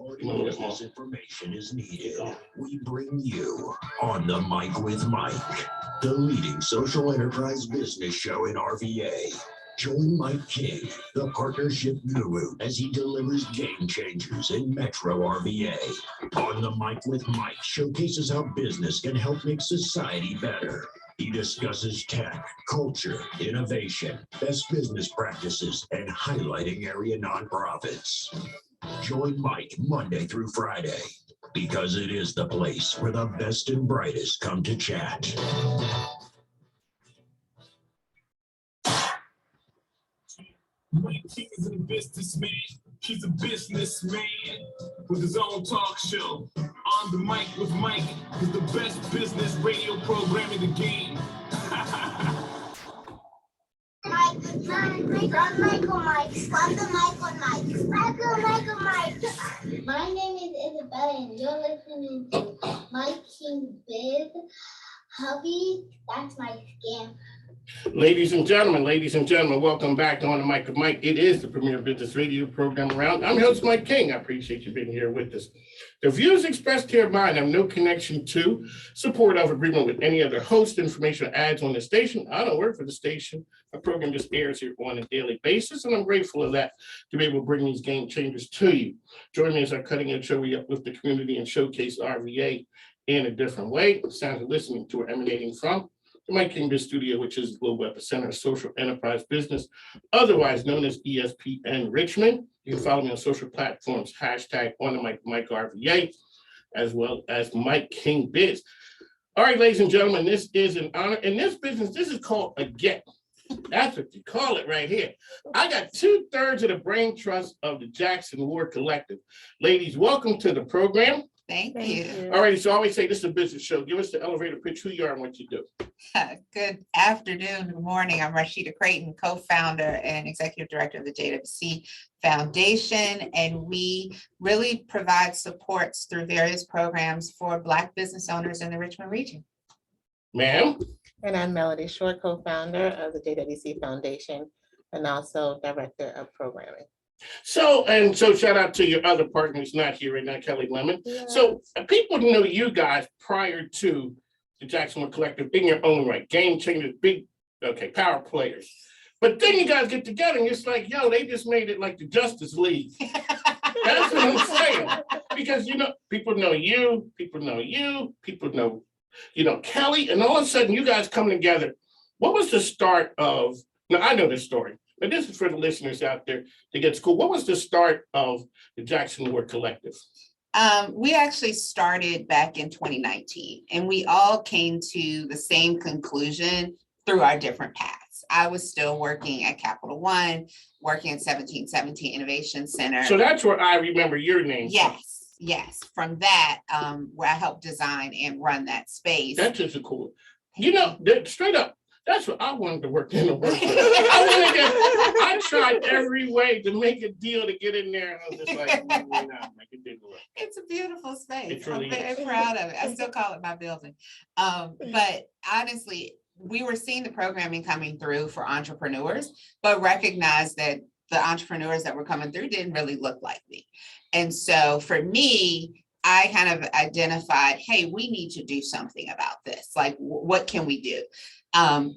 quality business information is needed, we bring you On the Mic with Mike, the leading social enterprise business show in RVA. Join Mike King, the partnership guru, as he delivers game changers in Metro RVA. On the Mic with Mike showcases how business can help make society better. He discusses tech, culture, innovation, best business practices, and highlighting area nonprofits. Join Mike Monday through Friday, because it is the place where the best and brightest come to chat. Mike King is a businessman. He's a businessman with his own talk show. On the Mic with Mike is the best business radio program in the game. My name is Isabella, and you're listening to Mike King Biz. Hubby, that's my scam. Ladies and gentlemen, welcome back to On the Mic with Mike. It is the premier business radio program around. I'm your host, Mike King. I appreciate you being here with us. The views expressed hereby have no connection to, support of, agreement with any other host, information, or ads on the station. I don't work for the station. My program just airs here on a daily basis, and I'm grateful of that to be able to bring these game changers to you. Join me as our cutting edge show. We uplift the community and showcase RVA in a different way. The sounds you're listening to are emanating from the Mike King Biz Studio, which is the global epicenter of social enterprise business, otherwise known as ESPN Richmond. You can follow me on social platforms, hashtag On the Mic, Mike RVA, as well as Mike King Biz. All right, ladies and gentlemen, this is an honor. In this business, this is called a get. That's what you call it right here. I got 2/3 of the brain trust of the Jackson Ward Collective. Ladies, welcome to the program. Thank you. All right, so I always say this is a business show. Give us the elevator pitch, who you are and what you do. Good afternoon, good morning. I'm Rashida Creighton, co-founder and executive director of the JWC Foundation, and we really provide supports through various programs for Black business owners in the Richmond region. Ma'am? And I'm Melody Short, co-founder of the JWC Foundation and also director of programming. So shout out to your other partner who's not here right now, Kelly Lemon. Yeah. So people know you guys prior to the Jackson Ward Collective in your own right, game changers, power players. But then you guys get together and it's like, yo, they just made it like the Justice League. That's what I'm saying. Because, people know you, people know, Kelly, and all of a sudden you guys come together. What was the start of, now I know this story, but this is for the listeners out there to get school. What was the start of the Jackson Ward Collective? We actually started back in 2019, and we all came to the same conclusion through our different paths. I was still working at Capital One, working at 1717 Innovation Center. So that's where I remember your name. Yes. From that, where I helped design and run that space. That's just cool. Straight up, that's what I wanted to work in the workplace. I tried every way to make a deal to get in there, and I was just like, it didn't work. It's a beautiful space. Really I'm very proud of it. I still call it my building. But honestly, we were seeing the programming coming through for entrepreneurs, but recognized that the entrepreneurs that were coming through didn't really look like me. And so for me, I kind of identified, hey, we need to do something about this. Like, what can we do?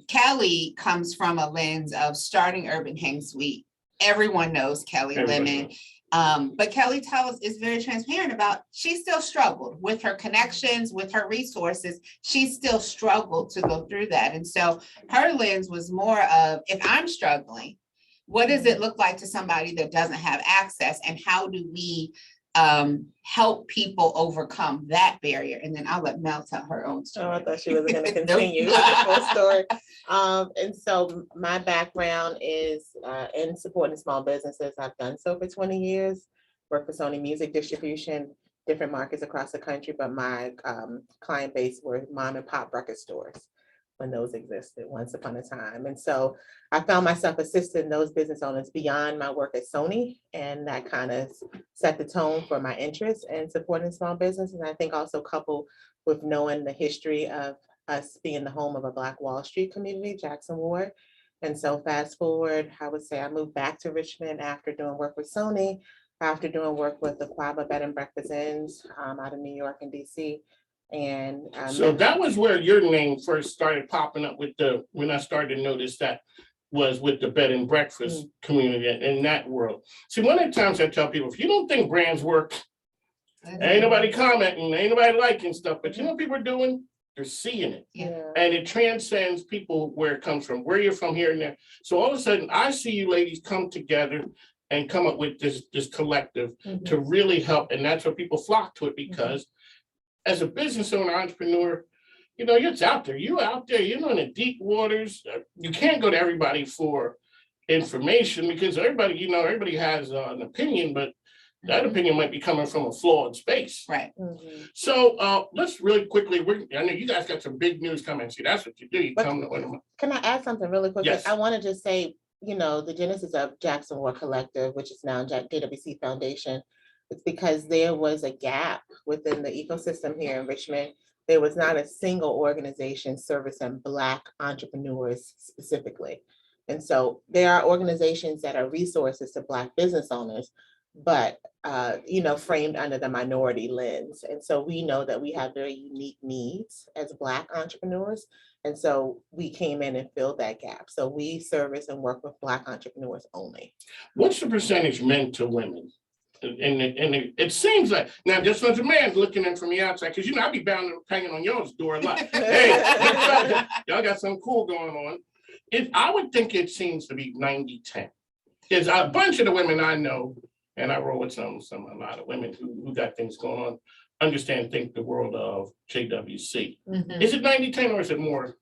Kelly comes from a lens of starting Urban Hang Suite. Everyone knows Kelly Lemon. But Kelly is very transparent about she still struggled with her connections, with her resources. She still struggled to go through that. And so her lens was more of, if I'm struggling, what does it look like to somebody that doesn't have access? And how do we help people overcome that barrier? And then I'll let Mel tell her own story. Oh, I thought she was going to continue with the full story. And so my background is in supporting small businesses. I've done so for 20 years, worked for Sony Music Distribution, different markets across the country, but my client base were mom and pop record stores when those existed once upon a time. And so I found myself assisting those business owners beyond my work at Sony, and that kind of set the tone for my interest in supporting small business. And I think also coupled with knowing the history of us being the home of a Black Wall Street community, Jackson Ward. And so fast forward, I would say I moved back to Richmond after doing work with Sony. after doing work with the Quava Bed and Breakfast Inns out of New York and DC. And So that was where your name first started popping up when I started to notice that was with the bed and breakfast community in that world. See, one of the times I tell people, if you don't think brands work, ain't nobody commenting, ain't nobody liking stuff, but you know what people are doing? They're seeing it. Yeah. And it transcends people where it comes from, where you're from here and there. So all of a sudden, I see you ladies come together and come up with this collective to really help. And that's where people flock to it because as a business owner, entrepreneur, you know, it's out there. You're out there, you're in the deep waters. You can't go to everybody for information because everybody has an opinion, but that opinion might be coming from a flawed space. Right. So let's really quickly, I know you guys got some big news coming. See, that's what you do. You come to one of them. Can I add something really quickly? Yes. I want to just say, the genesis of Jackson War Collective, which is now JWC Foundation, it's because there was a gap within the ecosystem here in Richmond. There was not a single organization servicing Black entrepreneurs specifically. And so there are organizations that are resources to Black business owners, but framed under the minority lens. And so we know that we have very unique needs as Black entrepreneurs. And so we came in and filled that gap. So we service and work with Black entrepreneurs only. What's the percentage men to women? And it seems like, now just as a man looking in from the outside, because I'd be bound to hanging on y'all's door a lot. Hey, y'all got something cool going on. I would think it seems to be 90-10. There's a bunch of the women I know, and I roll with a lot of women who got things going on, think the world of JWC. Is it 90-10 or is it more?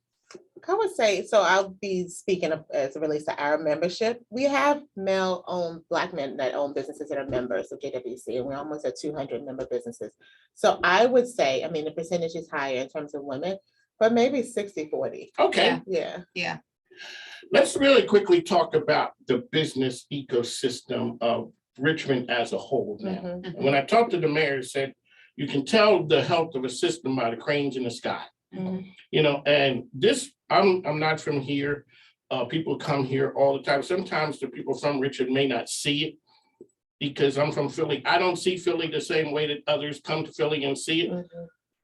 I would say, so I'll be speaking as it relates to our membership. We have male-owned Black men that own businesses that are members of JWC, and we're almost at 200 member businesses. So I would say, the percentage is higher in terms of women, but maybe 60-40. Okay. Yeah. Let's really quickly talk about the business ecosystem of Richmond as a whole now. And when I talked to the mayor, he said, you can tell the health of a system by the cranes in the sky. And this, I'm not from here. People come here all the time. Sometimes the people from Richmond may not see it because I'm from Philly. I don't see Philly the same way that others come to Philly and see it.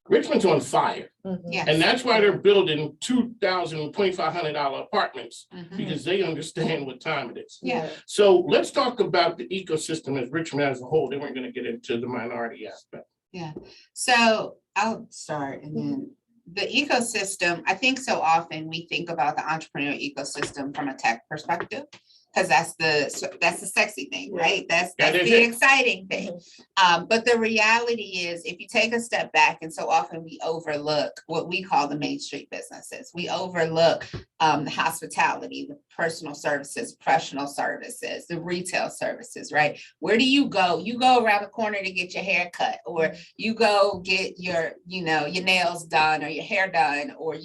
Richmond's on fire. Yes. And that's why they're building $2,000, $2,500 apartments because they understand what time it is. Yeah. So let's talk about the ecosystem as Richmond as a whole. Then we're going to get into the minority aspect. Yeah. So I'll start and then the ecosystem, I think so often we think about the entrepreneurial ecosystem from a tech perspective, because that's the sexy thing, right? That's the exciting thing. But the reality is, if you take a step back, and so often we overlook what we call the Main Street businesses. We overlook the hospitality, the personal services, professional services, the retail services, right? Where do you go? You go around the corner to get your hair cut, or you go get your nails done or your hair done, or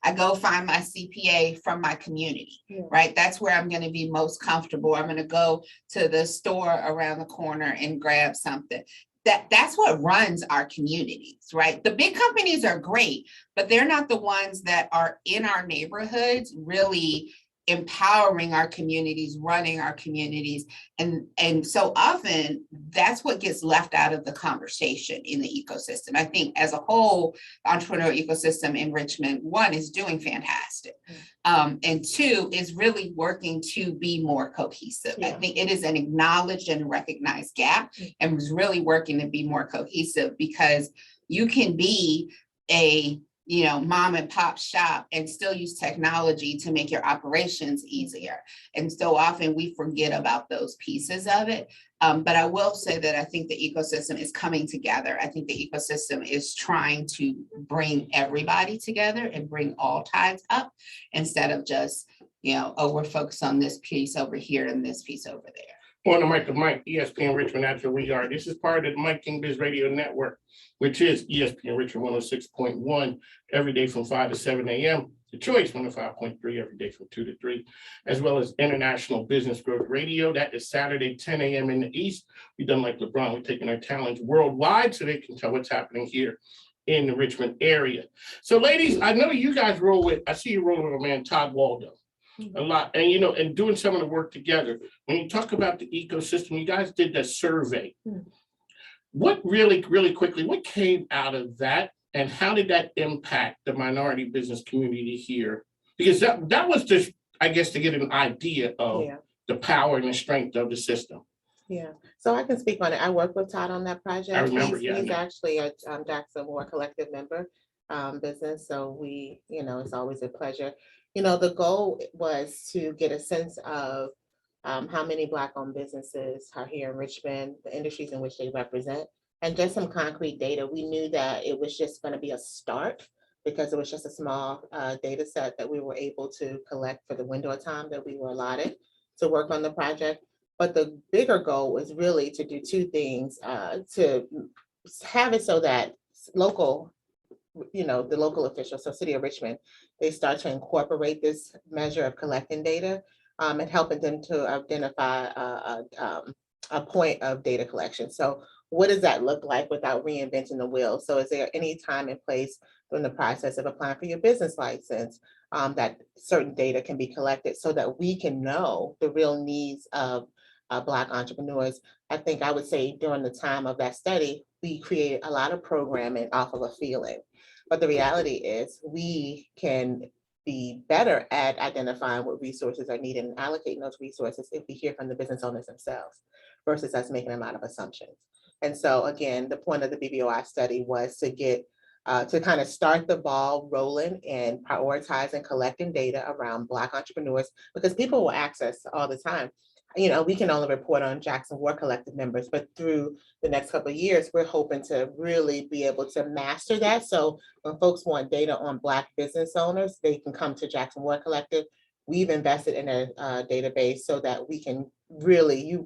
I go find my CPA from my community, right? That's where I'm going to be most comfortable. I'm going to go to the store around the corner and grab something. That's what runs our communities, right? The big companies are great, but they're not the ones that are in our neighborhoods really empowering our communities, running our communities. And so often that's what gets left out of the conversation in the ecosystem. I think as a whole, the entrepreneurial ecosystem in Richmond, one, is doing fantastic. And two, is really working to be more cohesive. I think it is an acknowledged and recognized gap, and was really working to be more cohesive, because you can be a mom and pop shop and still use technology to make your operations easier. And so often we forget about those pieces of it. But I will say that I think the ecosystem is coming together. I think the ecosystem is trying to bring everybody together and bring all tides up, instead of just, we're focused on this piece over here and this piece over there. On the mic of Mike, ESPN Richmond, that's where we are. This is part of the Mike King Biz Radio Network, which is ESPN Richmond 106.1 every day from 5 to 7 a.m. The Choice 105.3 every day from 2 to 3, as well as International Business Growth Radio. That is Saturday, 10 a.m. in the East. We've done like LeBron, we're taking our talents worldwide so they can tell what's happening here in the Richmond area. So ladies, I know you guys roll with, I see you rolling with a man, Todd Waldo. a lot. And, and doing some of the work together. When you talk about the ecosystem, you guys did that survey. What really quickly, what came out of that? And how did that impact the minority business community here? Because that was just, I guess, to get an idea of the power and the strength of the system. Yeah, so I can speak on it. I work with Todd on that project. I remember, He's actually a Jackson Moore Collective member business. So it's always a pleasure. The goal was to get a sense of how many Black-owned businesses are here in Richmond, the industries in which they represent, and just some concrete data. We knew that it was just going to be a start because it was just a small data set that we were able to collect for the window of time that we were allotted to work on the project. But the bigger goal was really to do two things, to have it so that the local officials, so City of Richmond, they start to incorporate this measure of collecting data and helping them to identify a point of data collection. So what does that look like without reinventing the wheel? So is there any time and place during the process of applying for your business license that certain data can be collected so that we can know the real needs of Black entrepreneurs? I think I would say during the time of that study, we created a lot of programming off of a feeling. But the reality is we can be better at identifying what resources are needed and allocating those resources if we hear from the business owners themselves versus us making a lot of assumptions. And so again, the point of the BBOI study was to get to kind of start the ball rolling and prioritize and collecting data around Black entrepreneurs, because people will ask us all the time, we can only report on Jackson War Collective members, but through the next couple of years, we're hoping to really be able to master that. So when folks want data on Black business owners, they can come to Jackson War Collective. We've invested in a database so that we can really,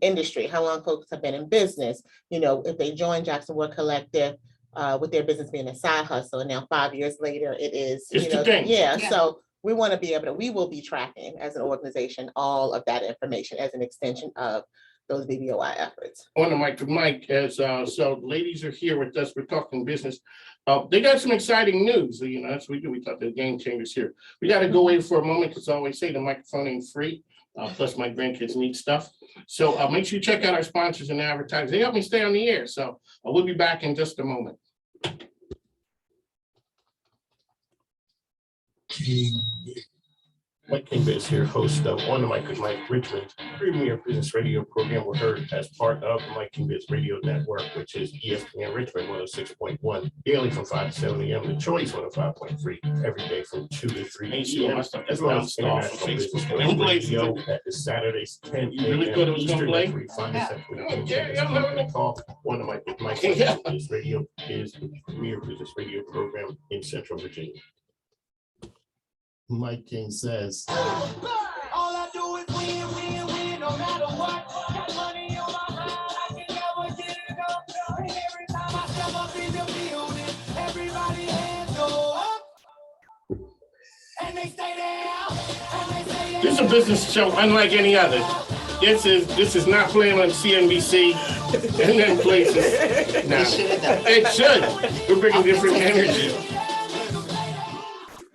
industry, how long folks have been in business, if they join Jackson War Collective, with their business being a side hustle, and now 5 years later, it is, so we want to be able to, we will be tracking as an organization all of that information as an extension of those BBOI efforts. On the mic to Mike, as so ladies are here with us, we're talking business. They got some exciting news, that's what we do. We thought the game changers here. We got to go away for a moment because I always say the microphone ain't free. Plus my grandkids need stuff. So make sure you check out our sponsors and advertisers. They help me stay on the air. So we'll be back in just a moment. Mike King is here, host of On the Mic with Mike, Richmond's premier business radio program. We're heard as part of the Mike King Biz Radio Network, which is ESPN Richmond 106.1 daily from 5 to 7 a.m. The Choice 105.3 every day from 2 to 3 p.m. As well as International Business Radio that is Saturdays 10 a.m. Eastern. That's where you find us. Call On the Mic with Mike. This radio is the premier business radio program in Central Virginia. Mike King says, all I do is win, no matter what. Got money on my mind, I can never get enough. And every time I step up in the building, everybody hands go up. And they stay there, and they say this is a business show unlike any other. This is not playing on CNBC and then places. No, it should. We're bringing different energy.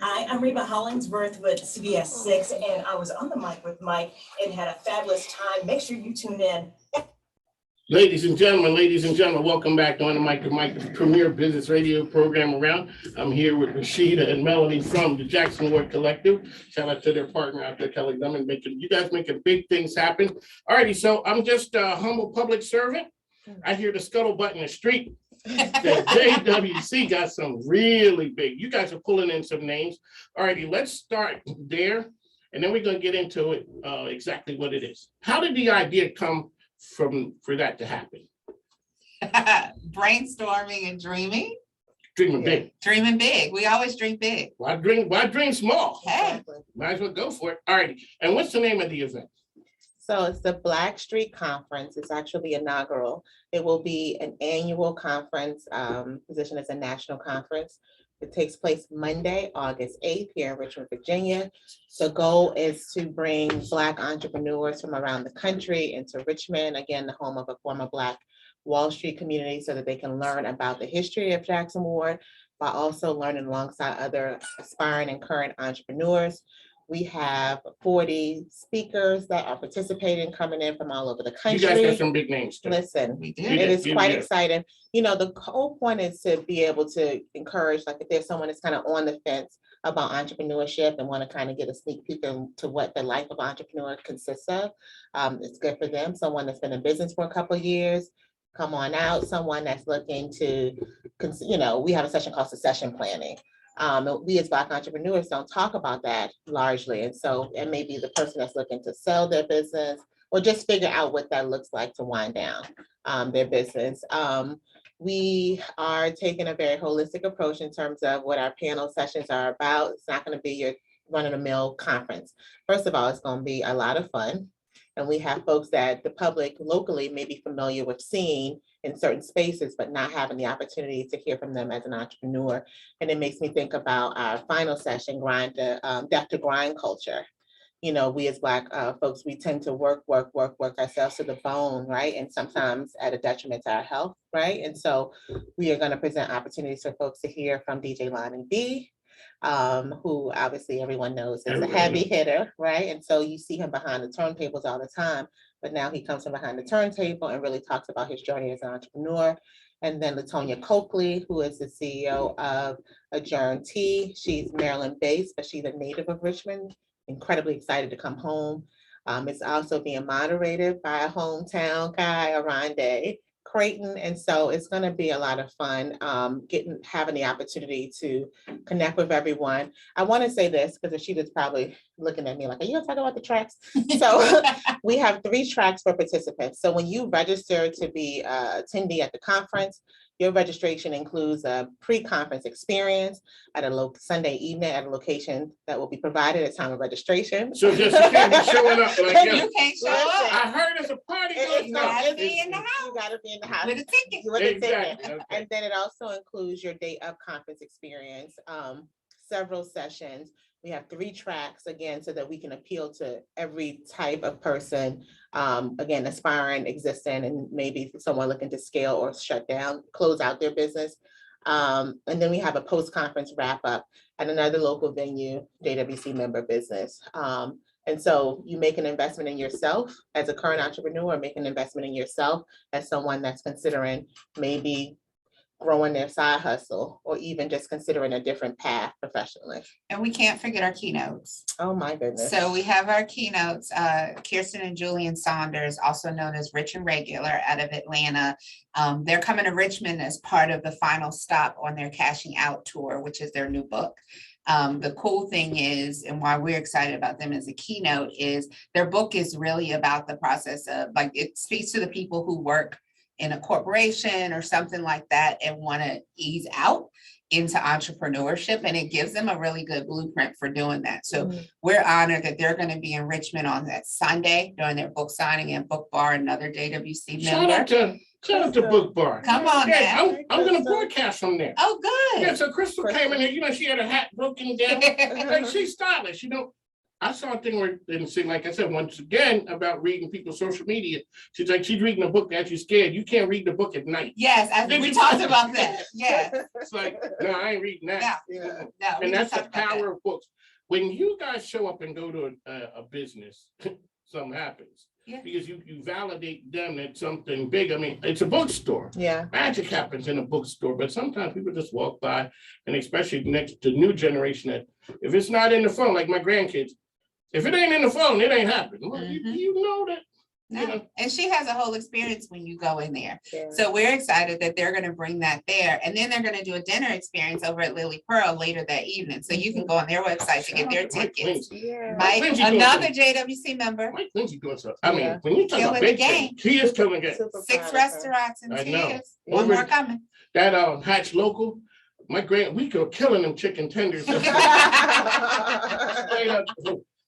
Hi, I'm Reba Hollingsworth with CBS 6, and I was on the mic with Mike and had a fabulous time. Make sure you tune in. Ladies and gentlemen, welcome back to On the Mic with Mike, the premier business radio program around. I'm here with Rashida and Melanie from the Jackson Ward Collective. Shout out to their partner out there, Kelly Lemon, you guys making big things happen. All righty, so I'm just a humble public servant. I hear the scuttlebutt in the street. The JWC got some really big. You guys are pulling in some names. All righty, let's start there, and then we're going to get into it exactly what it is. How did the idea come for that to happen? Brainstorming and dreaming. Dreaming big. Dreaming big. We always dream big. Why dream small? Hey. Might as well go for it. All righty. And what's the name of the event? So it's the Black Street Conference. It's actually inaugural. It will be an annual conference, positioned as a national conference. It takes place Monday, August 8th here in Richmond, Virginia. The goal is to bring Black entrepreneurs from around the country into Richmond, again, the home of a former Black Wall Street community, so that they can learn about the history of Jackson Ward, while also learning alongside other aspiring and current entrepreneurs. We have 40 speakers that are participating, coming in from all over the You guys got country. some big names too. Listen, We it did. is You quite did. exciting. You know, the whole point is to be able to encourage, like if there's someone that's kind of on the fence about entrepreneurship and want to kind of get a sneak peek into what the life of an entrepreneur consists of. It's good for them. Someone that's been in business for a couple of years, come on out. Someone that's looking to, you know, we have a session called succession planning. We as Black entrepreneurs don't talk about that largely. And so it may be the person that's looking to sell their business or just figure out what that looks like to wind down their business. We are taking a very holistic approach in terms of what our panel sessions are about. It's not going to be your run-of-the-mill conference. First of all, it's going to be a lot of fun. And we have folks that the public locally may be familiar with seeing in certain spaces, but not having the opportunity to hear from them as an entrepreneur. And it makes me think about our final session, death to grind culture. You know, we as Black folks, we tend to work ourselves to the bone, right? And sometimes at a detriment to our health, right? And so we are going to present opportunities for folks to hear from DJ Lonnie B, who obviously everyone knows is a heavy hitter, right? And so you see him behind the turntables all the time, but now he comes from behind the turntable and really talks about his journey as an entrepreneur. And then Latonya Coakley, who is the CEO of Adjourn Tea. She's Maryland based, but she's a native of Richmond. Incredibly excited to come home. It's also being moderated by a hometown guy, Arande Creighton. And so it's going to be a lot of fun having the opportunity to connect with everyone. I want to say this because Rashida's probably looking at me like, are you going to talk about the tracks? So we have 3 tracks for participants. So when you register to be attendee at the conference, your registration includes a pre-conference experience at a Sunday evening at a location that will be provided at time of registration. So just you can't be showing up like, yo, You can't show up. I heard there's a party going on. gotta be in the house. You gotta be in the house. With a ticket. With a Exactly, ticket. okay. And then it also includes your day of conference experience, several sessions. We have 3 tracks again, so that we can appeal to every type of person, again, aspiring, existing, and maybe someone looking to scale or shut down, close out their business. And then we have a post-conference wrap up at another local venue, JWC member business. And so you make an investment in yourself as a current entrepreneur, make an investment in yourself as someone that's considering maybe growing their side hustle or even just considering a different path professionally. And we can't forget our keynotes. Oh my goodness. So we have our keynotes, Kirsten and Julian Saunders, also known as Rich and Regular out of Atlanta. They're coming to Richmond as part of the final stop on their Cashing Out tour, which is their new book. The cool thing is, and why we're excited about them as a keynote, is their book is really about the process of, like, it speaks to the people who work in a corporation or something like that and want to ease out into entrepreneurship, and it gives them a really good blueprint for doing that. So we're honored that they're going to be in Richmond on that Sunday during their book signing and Book Bar, another JWC member. Shout out to Book Bar. Come on Yeah, now. I'm going to broadcast from there. Oh, good. Yeah, so Crystal came in here, you know, she had her hat broken down. Like, she's stylish, you know. I saw a thing where it didn't seem, like I said, once again, about reading people's social media. She's like, she's reading a book that she's scared. You can't read the book at night. Yes, we talked about that. Yes. It's like, no, I ain't reading that. Yeah. No, we And that's just the talked about that. power of books. When you guys show up and go to a business, something happens. Yeah. Because you validate them that something big. I mean, it's a bookstore. Yeah. Magic happens in a bookstore, but sometimes people just walk by, and especially next to new generation, that if it's not in the phone, like my grandkids, if it ain't in the phone, it ain't happening. Well, you know that. You No, know. and she has a whole experience when you go in there. Yeah. So we're excited that they're going to bring that there. And then they're going to do a dinner experience over at Lily Pearl later that evening. So you can go on their website to get their Mike tickets. Lindsay. Yeah. Mike, Lindsay doing another something. JWC member, Mike Lindsay doing something. I mean, Yeah. when you talk about Killing the big things, game. he is killing it. Super 6 proud of her. restaurants in I 2 know. years. Yeah. One more coming. That Hatch local, we go killing them chicken tenders. Straight up.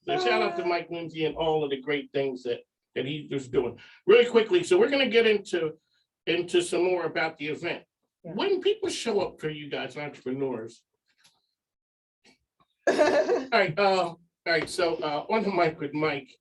So shout out to Mike Lindsay and all of the great things that he's just doing. Really quickly, so we're going to get into some more about the event. Yeah. When people show up for you guys, entrepreneurs. All right. So on the mic with Mike,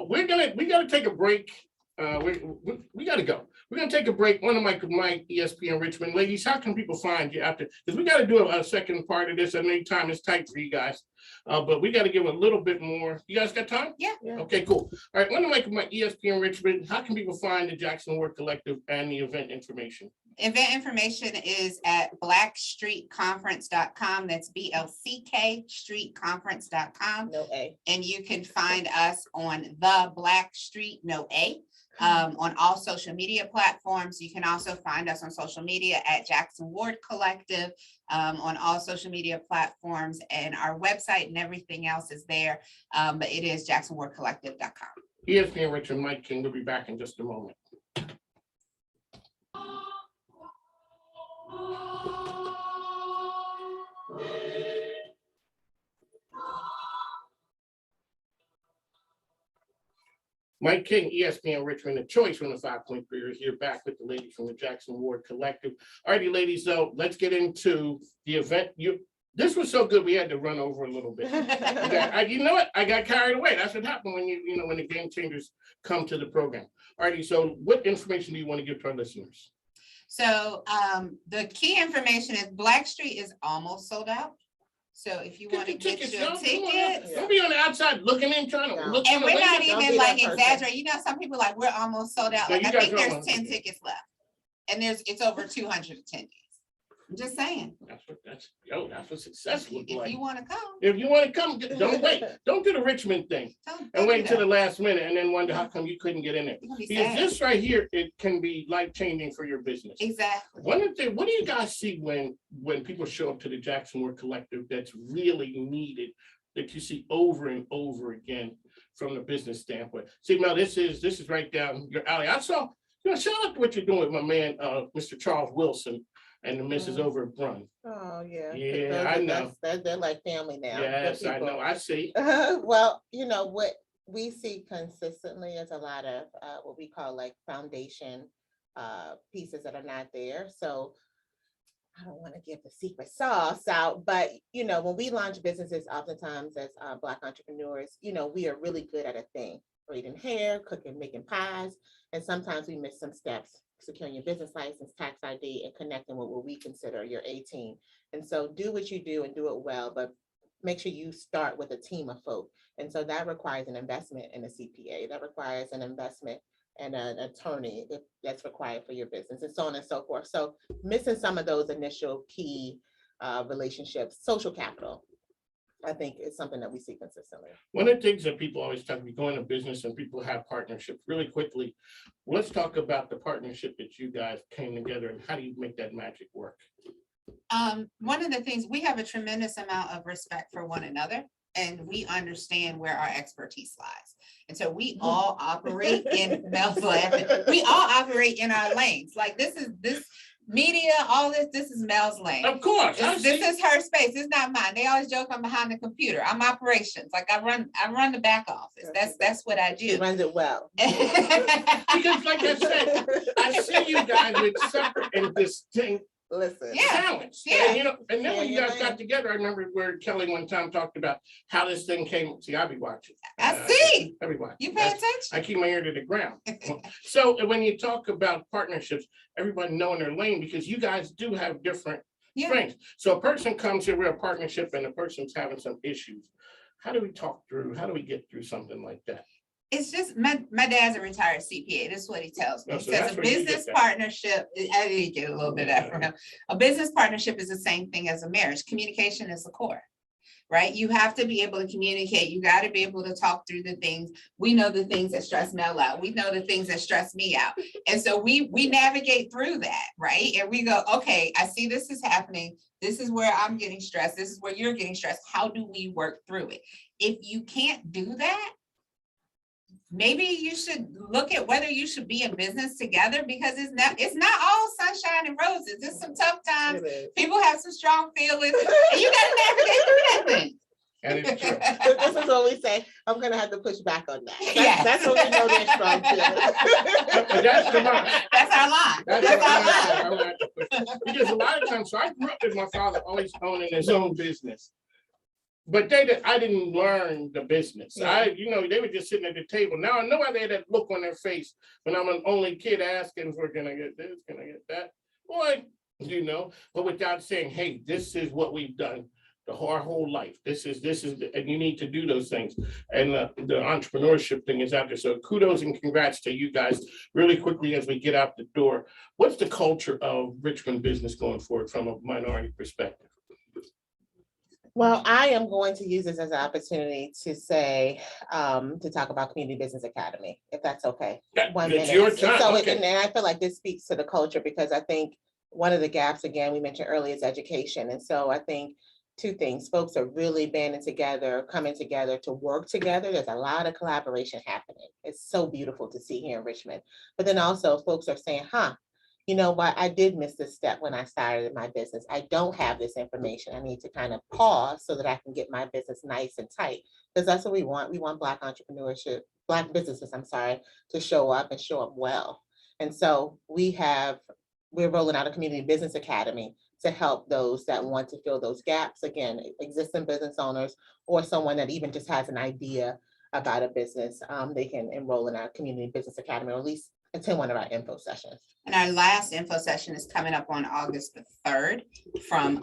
we gotta take a break. We gotta go. We're gonna take a break. On the mic with Mike, ESPN Richmond. Ladies, how can people find you after? Because we gotta do a second part of this. I know time is tight for you guys. But we got to give a little bit more. You guys got time? Yeah. Okay, cool. All right, want to make my ESPN Richmond. How can people find the Jackson Ward Collective and the event information? Event information is at blackstreetconference.com. That's BLCK streetconference.com. No A. And you can find us on the Black Street, no A, on all social media platforms. You can also find us on social media at Jackson Ward Collective, on all social media platforms, and our website and everything else is there. But it is jacksonwardcollective.com. ESPN Richmond, Mike King will be back in just a moment. Mike King, ESPN Richmond, the choice from the 5.3 here, back with the ladies from the Jackson Ward Collective. All righty, ladies, so let's get into the event. This was so good, we had to run over a little bit. You know what? I got carried away. That's what happened when when the game changers come to the program. All righty, so what information do you want to give to our listeners? So the key information is Black Street is almost sold out. So if you want to get your tickets. Don't be on the outside looking in, trying to look. And we're not even like that person. exaggerating. You know, some people like, we're almost sold out. No, Like, you I guys think don't there's want 10 tickets left. And it's over 200 attendees. I'm just saying. That's what success looks If like. you want to come. If you want to come, don't wait. Don't do the Richmond thing don't and do wait till that. the last minute and then wonder how come you couldn't get in there. You're gonna be Because sad. this right here, it can be life-changing for your business. Exactly. What do you guys see when people show up to the Jackson Ward Collective that's really needed, that you see over and over again from the business standpoint? See, Mel, this is right down your alley. I saw, shout out to what you're doing with my man, Mr. Charles Wilson and the missus over at Brun. Oh, yeah. Yeah, I know. They're like family now. They're Yes, I people. know. I see. Well, what we see consistently is a lot of what we call like foundation pieces that are not there. So I don't want to give the secret sauce out, but when we launch businesses, oftentimes as Black entrepreneurs, we are really good at a thing: braiding hair, cooking, making pies, and sometimes we miss some steps: securing your business license, tax ID, and connecting with what we consider your A team. And so do what you do and do it well, but make sure you start with a team of folk. And so that requires an investment in a CPA, that requires an investment and an attorney if that's required for your business, and so on and so forth. So missing some of those initial key relationships, social capital, I think is something that we see consistently. One of the things that people always talk about, going to business and people have partnerships. Really quickly, let's talk about the partnership that you guys came together and how do you make that magic work? One of the things, we have a tremendous amount of respect for one another, and we understand where our expertise lies. And so we all operate in Mel's laughing. We all operate in our lanes. Like this media, all this is Mel's lane. Of course. This is her space. It's not mine. They always joke I'm behind the computer. I'm operations. Like I run the back office. That's what I She do. runs it well. Because like I said, I see you guys with separate and distinct Listen. Yeah. talents. Yeah. And then when you Yeah, guys got together, I remember where Kelly one time talked about how this thing came. See, I be watching. I see. I be watching. You pay attention. I keep my ear to the ground. So when you talk about partnerships, everybody knowing their lane, because you guys do have different strengths. So a person comes here with a partnership and the person's having some issues. How do we talk through? How do we get through something like that? It's just my dad's a retired CPA. This is what he tells me. Oh, He so says that's a where you get business that. partnership, I did get a little bit of that from him. A business partnership is the same thing as a marriage. Communication is the core, right? You have to be able to communicate. You got to be able to talk through the things. We know the things that stress Mel out. We know the things that stress me out. And so we navigate through that, right? And we go, okay, I see this is happening. This is where I'm getting stressed. This is where you're getting stressed. How do we work through it? If you can't do that, maybe you should look at whether you should be in business together, because it's not all sunshine and roses. There's some tough times. People have some strong feelings, and you gotta navigate through that thing. And it's true. This is what we say. I'm gonna have to push back on that. Yes. That's when we know they're strong But that's the line. That's our line. That's That's our line. because a lot of times, so I grew up with my father always owning his own business. But I didn't learn the business. Yeah. They were just sitting at the table. Now I know why they had that look on their face when I'm an only kid asking for, can I get this, can I get that? Boy, but without saying, hey, this is what we've done our whole life. This is, and you need to do those things. And the entrepreneurship thing is out there. So kudos and congrats to you guys. Really quickly, as we get out the door, what's the culture of Richmond business going forward from a minority perspective? Well, I am going to use this as an opportunity to say, to talk about Community Business Academy, if that's okay. Yeah, 1 it's minute. your time, So, okay. and I feel like this speaks to the culture, because I think one of the gaps, again, we mentioned earlier, is education. And so I think two things, folks are really banding together, coming together to work together. There's a lot of collaboration happening. It's so beautiful to see here in Richmond. But then also folks are saying, you know what, I did miss this step when I started my business. I don't have this information. I need to kind of pause so that I can get my business nice and tight, because that's what we want. We want Black entrepreneurship, Black businesses, to show up and show up well. And so we're rolling out a Community Business Academy to help those that want to fill those gaps. Again, existing business owners or someone that even just has an idea about a business, they can enroll in our Community Business Academy, or at least attend one of our info sessions. And our last info session is coming up on August the 3rd from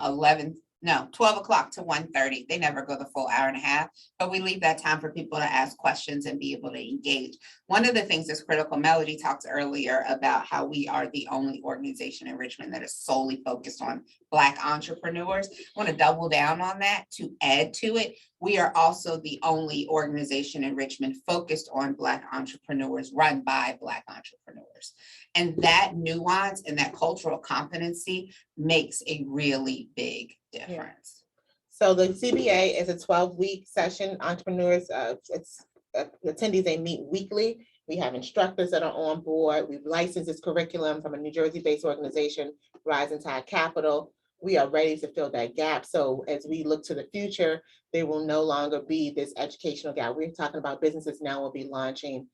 12 o'clock to 1:30. They never go the full hour and a half, but we leave that time for people to ask questions and be able to engage. One of the things that's critical, Melody talked earlier about how we are the only organization in Richmond that is solely focused on Black entrepreneurs. I want to double down on that to add to it. We are also the only organization in Richmond focused on Black entrepreneurs, run by Black entrepreneurs. And that nuance and that cultural competency makes a really big difference. So the CBA is a 12-week session. Entrepreneurs, attendees, they meet weekly. We have instructors that are on board. We've licensed this curriculum from a New Jersey-based organization, Rising Tide Capital. We are ready to fill that gap. So as we look to the future, there will no longer be this educational gap. We're talking about businesses now will be launching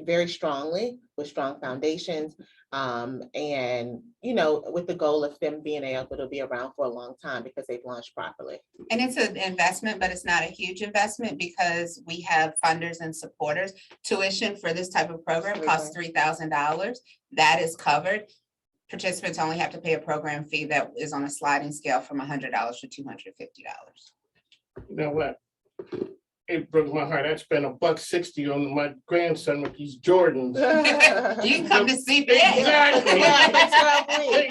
very strongly with strong foundations, and with the goal of them being able to be around for a long time because they've launched properly. And it's an investment, but it's not a huge investment because we have funders and supporters. Tuition for this type of program costs $3,000. That is covered. Participants only have to pay a program fee that is on a sliding scale from $100 to $250. You know what? It broke my heart. I spent $160 on my grandson with these Jordans. You can come to see me. Exactly. Yeah,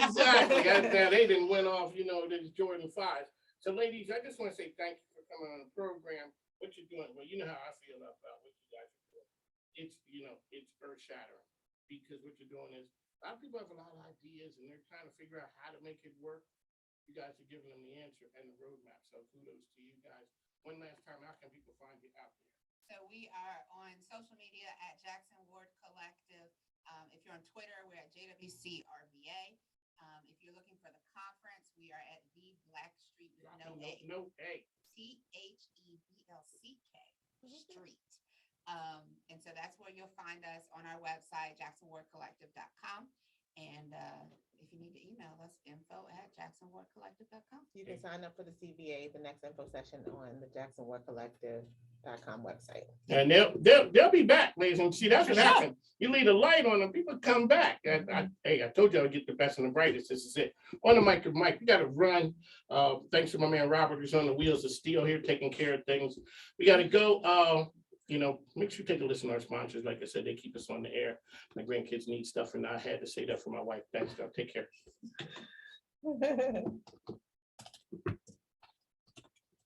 Exactly. Now they didn't win off, these Jordan 5s. So ladies, I just want to say thank you for coming on the program. What you're doing, well, you know how I feel about what you guys are doing. It's earth shattering, because what you're doing is, a lot of people have a lot of ideas and they're trying to figure out how to make it work. You guys are giving them the answer and the roadmap. So kudos to you guys. One last time, how can people find you out there? So we are on social media at Jackson Ward Collective. If you're on Twitter, we're at JWC RVA. If you're looking for the conference, we are at the Black Street with no A. THEBLCK Street. And so that's where you'll find us on our website, jacksonwardcollective.com. And if you need to email us, info@jacksonwardcollective.com. You can sign up for the CBA, the next info session, on the jacksonwardcollective.com website. And they'll be back, ladies and see, that's what happened. You leave a light on them, people come back. I told you I'd get the best and the brightest. This is it. On the mic, we got to run. Thanks to my man Robert, who's on the wheels of steel here, taking care of things. We got to go. Make sure you take a listen to our sponsors. Like I said, they keep us on the air. My grandkids need stuff, and I had to say that for my wife. Thanks, God. Take care.